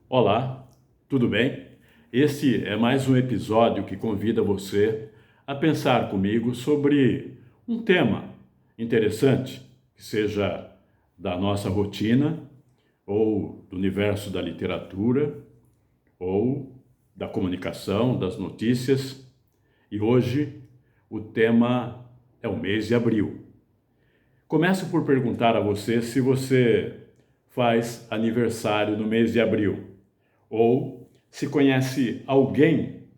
Olá, tudo bem? Este é mais um episódio que convida você a pensar comigo sobre um tema interessante, que seja da nossa rotina, ou do universo da literatura, ou da comunicação, das notícias. E hoje o tema é o mês de abril. Começo por perguntar a você se você faz aniversário no mês de abril ou se conhece alguém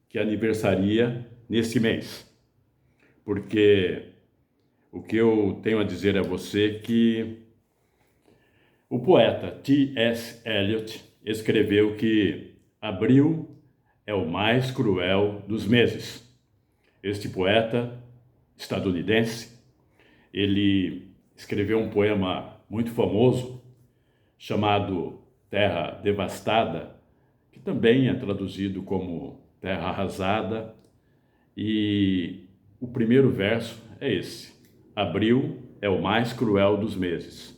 que aniversaria nesse mês. Porque o que eu tenho a dizer a você é que o poeta T.S. Eliot escreveu que abril é o mais cruel dos meses. Este poeta estadunidense, ele escreveu um poema muito famoso chamado Terra Devastada, que também é traduzido como Terra Arrasada, e o primeiro verso é esse: Abril é o mais cruel dos meses.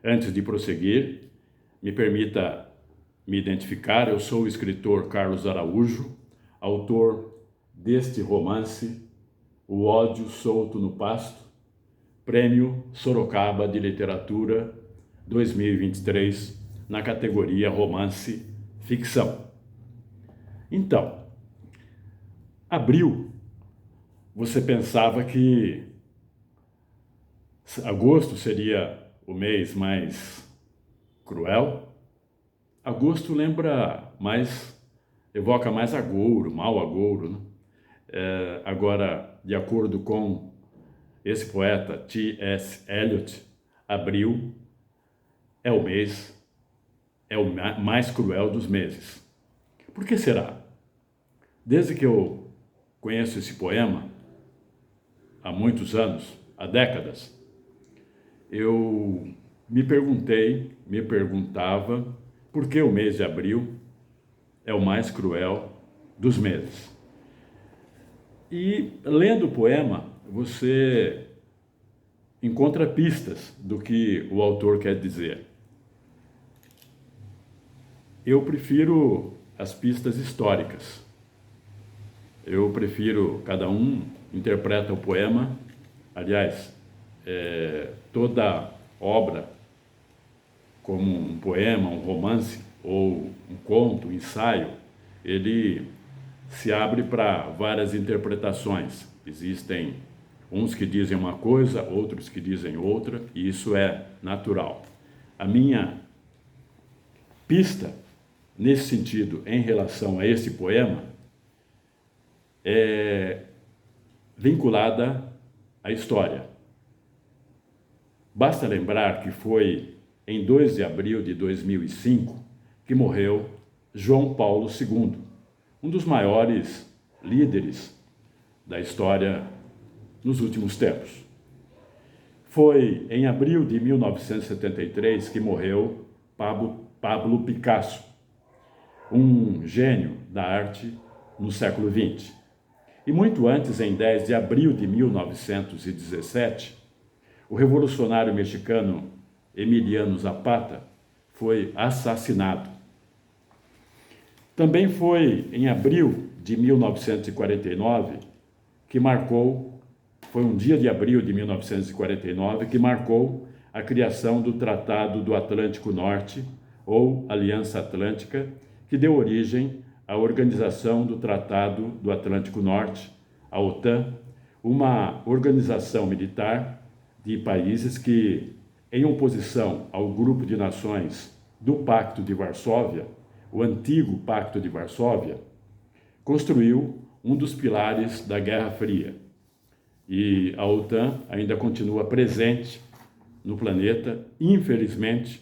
Antes de prosseguir, me permita me identificar. Eu sou o escritor Carlos Araújo, autor deste romance, O Ódio Solto no Pasto, Prêmio Sorocaba de Literatura 2023, na categoria Romance Ficção. Então, abril, você pensava que agosto seria o mês mais cruel? Agosto evoca mais agouro, mau agouro, né? Agora, de acordo com esse poeta T.S. Eliot, abril é o mês, é o mais cruel dos meses. Por que será? Desde que eu conheço esse poema, há muitos anos, há décadas, eu me perguntava por que o mês de abril é o mais cruel dos meses. E lendo o poema, você encontra pistas do que o autor quer dizer. Eu prefiro as pistas históricas. Cada um interpreta o poema. Aliás, toda obra, como um poema, um romance ou um conto, um ensaio, ele se abre para várias interpretações. Existem uns que dizem uma coisa, outros que dizem outra, e isso é natural. A minha pista, nesse sentido, em relação a esse poema, é vinculada à história. Basta lembrar que foi em 2 de abril de 2005 que morreu João Paulo II, um dos maiores líderes da história nos últimos tempos. Foi em abril de 1973 que morreu Pablo Picasso, um gênio da arte no século XX. E muito antes, em 10 de abril de 1917, o revolucionário mexicano Emiliano Zapata foi assassinado. Também foi em abril de 1949 foi um dia de abril de 1949 que marcou a criação do Tratado do Atlântico Norte, ou Aliança Atlântica, que deu origem à Organização do Tratado do Atlântico Norte, a OTAN, uma organização militar de países que, em oposição ao grupo de nações do Pacto de Varsóvia, o antigo Pacto de Varsóvia, construiu um dos pilares da Guerra Fria. E a OTAN ainda continua presente no planeta, infelizmente,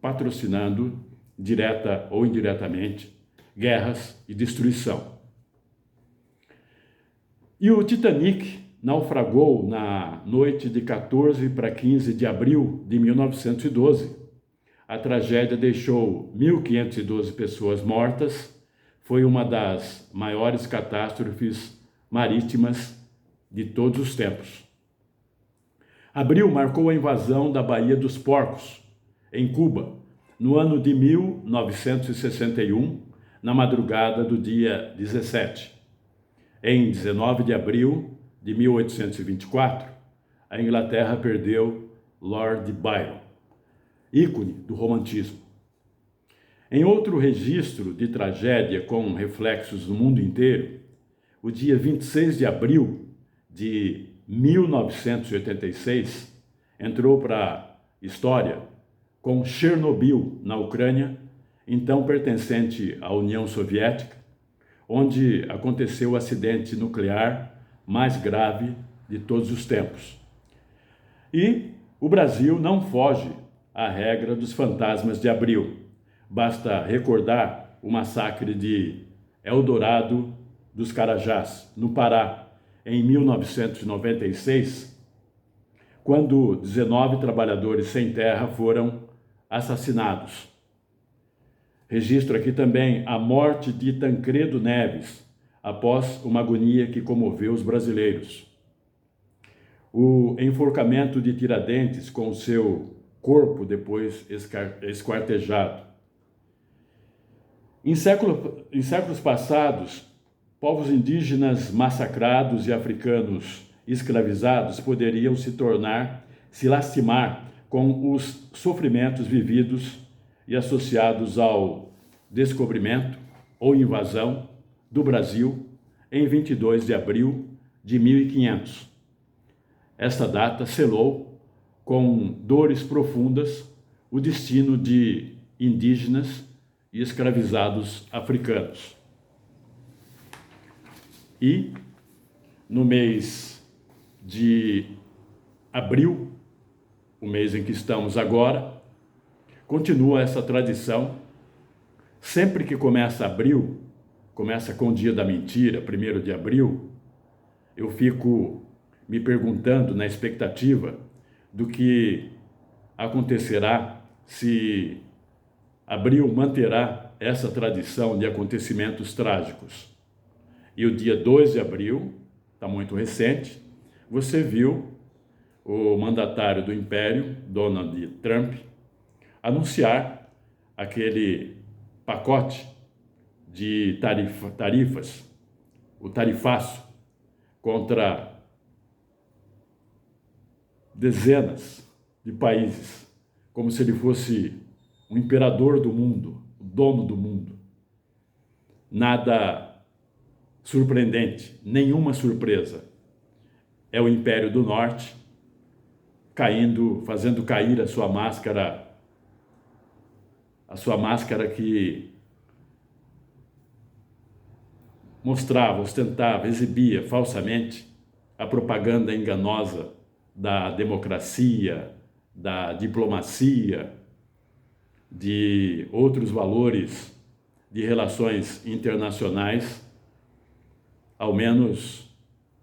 patrocinando, direta ou indiretamente, guerras e destruição. E o Titanic naufragou na noite de 14 para 15 de abril de 1912. A tragédia deixou 1.512 pessoas mortas. Foi uma das maiores catástrofes marítimas de todos os tempos. Abril marcou a invasão da Baía dos Porcos, em Cuba, no ano de 1961, na madrugada do dia 17. Em 19 de abril de 1824, a Inglaterra perdeu Lord Byron, ícone do romantismo. Em outro registro de tragédia com reflexos no mundo inteiro, o dia 26 de abril de 1986 entrou para a história com Chernobyl, na Ucrânia, então pertencente à União Soviética, onde aconteceu o acidente nuclear mais grave de todos os tempos. E o Brasil não foge à regra dos fantasmas de abril. Basta recordar o massacre de Eldorado dos Carajás, no Pará, em 1996, quando 19 trabalhadores sem terra foram assassinados. Registro aqui também a morte de Tancredo Neves, após uma agonia que comoveu os brasileiros. O enforcamento de Tiradentes com o seu corpo depois esquartejado. Em séculos passados, povos indígenas massacrados e africanos escravizados poderiam se lastimar com os sofrimentos vividos e associados ao descobrimento ou invasão do Brasil em 22 de abril de 1500. Esta data selou com dores profundas o destino de indígenas e escravizados africanos. E no mês de abril, o mês em que estamos agora, continua essa tradição. Sempre que começa abril, começa com o dia da mentira, 1º de abril, eu fico me perguntando na expectativa do que acontecerá se abril manterá essa tradição de acontecimentos trágicos. E o dia 2 de abril, está muito recente, você viu o mandatário do Império, Donald Trump, anunciar aquele pacote de tarifas, o tarifaço, contra dezenas de países, como se ele fosse o imperador do mundo, o dono do mundo. Nada surpreendente, nenhuma surpresa. É o Império do Norte caindo, fazendo cair a sua máscara que mostrava, ostentava, exibia falsamente a propaganda enganosa da democracia, da diplomacia, de outros valores de relações internacionais, ao menos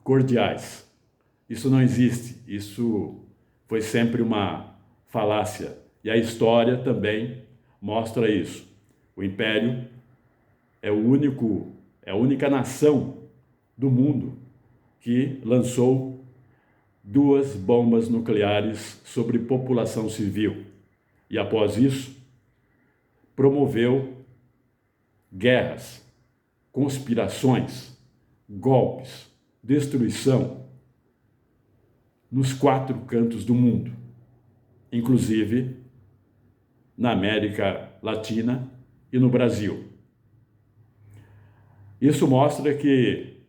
cordiais. Isso não existe, isso foi sempre uma falácia. E a história também mostra isso. O Império é a única nação do mundo que lançou 2 bombas nucleares sobre população civil. E após isso, promoveu guerras, conspirações, golpes, destruição nos 4 cantos do mundo, inclusive na América Latina e no Brasil. Isso mostra que,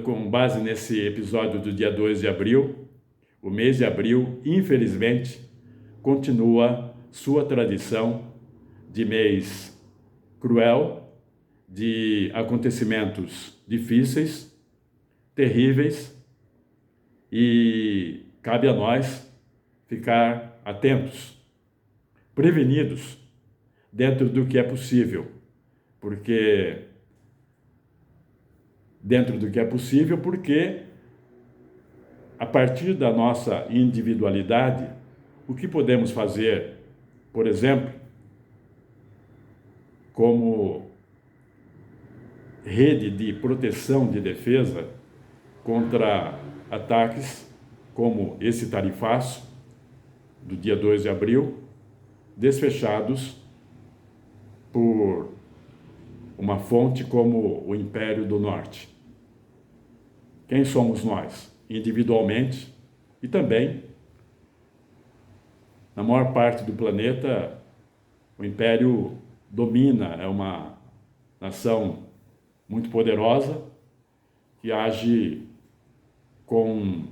com base nesse episódio do dia 2 de abril, o mês de abril, infelizmente, continua sua tradição de mês cruel, de acontecimentos difíceis, terríveis, e cabe a nós ficar atentos, prevenidos, dentro do que é possível, porque a partir da nossa individualidade, o que podemos fazer, por exemplo, como rede de proteção, de defesa contra ataques como esse tarifaço do dia 2 de abril, desfechados por uma fonte como o Império do Norte. Quem somos nós? Individualmente e também, na maior parte do planeta, o Império domina, é uma nação muito poderosa que age como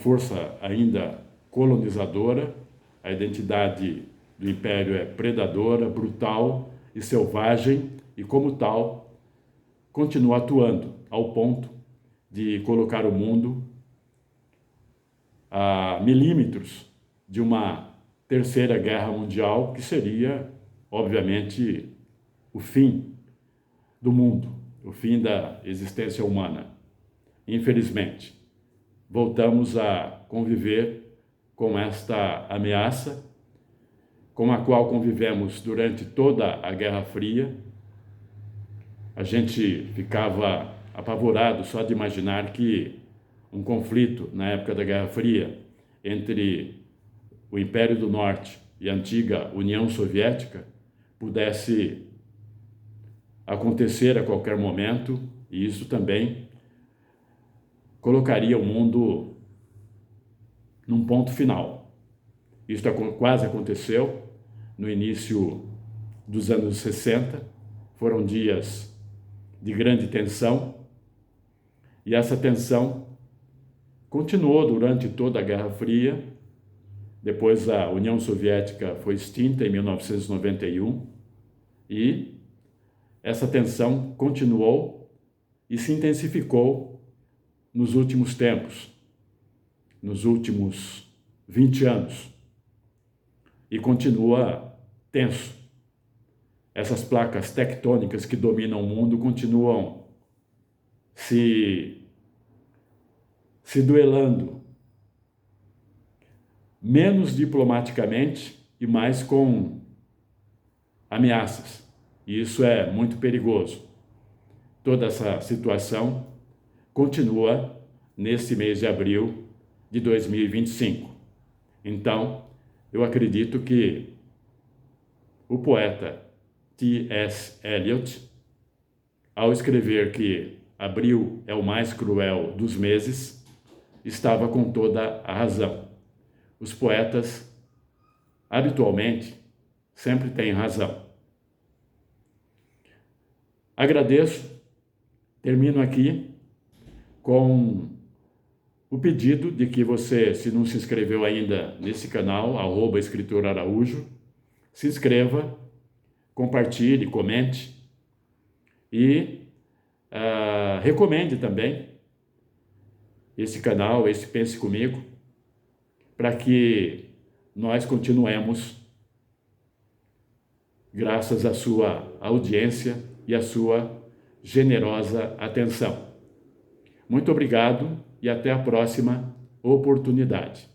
força ainda colonizadora. A identidade do Império é predadora, brutal e selvagem e, como tal, continua atuando ao ponto de colocar o mundo a milímetros de uma terceira guerra mundial, que seria, obviamente, o fim do mundo, o fim da existência humana. Infelizmente, voltamos a conviver com esta ameaça, com a qual convivemos durante toda a Guerra Fria. A gente ficava apavorado só de imaginar que um conflito na época da Guerra Fria entre o Império do Norte e a antiga União Soviética pudesse acontecer a qualquer momento, e isso também colocaria o mundo num ponto final. Isso quase aconteceu no início dos anos 60, foram dias de grande tensão, e essa tensão continuou durante toda a Guerra Fria. Depois a União Soviética foi extinta em 1991 e essa tensão continuou e se intensificou nos últimos tempos, nos últimos 20 anos, e continua tenso. Essas placas tectônicas que dominam o mundo continuam se duelando, menos diplomaticamente e mais com ameaças. E isso é muito perigoso. Toda essa situação continua nesse mês de abril de 2025. Então, eu acredito que o poeta T.S. Eliot, ao escrever que abril é o mais cruel dos meses, estava com toda a razão. Os poetas, habitualmente, sempre têm razão. Agradeço, termino aqui com o pedido de que você, se não se inscreveu ainda nesse canal, @Escritor Araújo, se inscreva, compartilhe, comente e recomende também esse canal, esse Pense Comigo, para que nós continuemos, graças à sua audiência e à sua generosa atenção. Muito obrigado e até a próxima oportunidade.